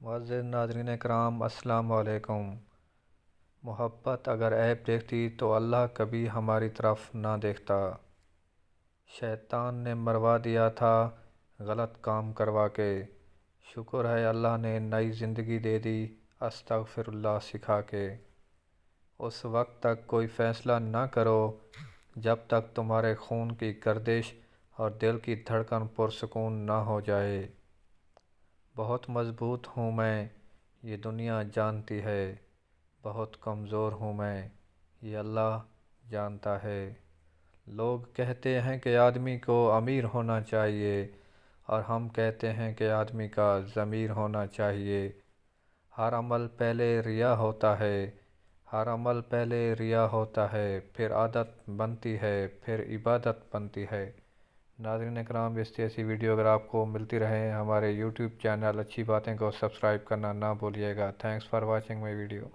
معزز ناظرین کرام، السلام علیکم۔ محبت اگر عیب دیکھتی تو اللہ کبھی ہماری طرف نہ دیکھتا۔ شیطان نے مروا دیا تھا غلط کام کروا کے، شکر ہے اللہ نے نئی زندگی دے دی استغفر اللہ سکھا کے۔ اس وقت تک کوئی فیصلہ نہ کرو جب تک تمہارے خون کی گردش اور دل کی دھڑکن پرسکون نہ ہو جائے۔ بہت مضبوط ہوں میں، یہ دنیا جانتی ہے، بہت کمزور ہوں میں، یہ اللہ جانتا ہے۔ لوگ کہتے ہیں کہ آدمی کو امیر ہونا چاہیے، اور ہم کہتے ہیں کہ آدمی کا ضمیر ہونا چاہیے۔ ہر عمل پہلے ریا ہوتا ہے، ہر عمل پہلے ریا ہوتا ہے، پھر عادت بنتی ہے، پھر عبادت بنتی ہے۔ ناظرین اکرام، اس جیسی ویڈیو اگر آپ کو ملتی رہے ہمارے یوٹیوب چینل اچھی باتیں کو سبسکرائب کرنا نہ بھولیے گا۔ Thanks for watching my video.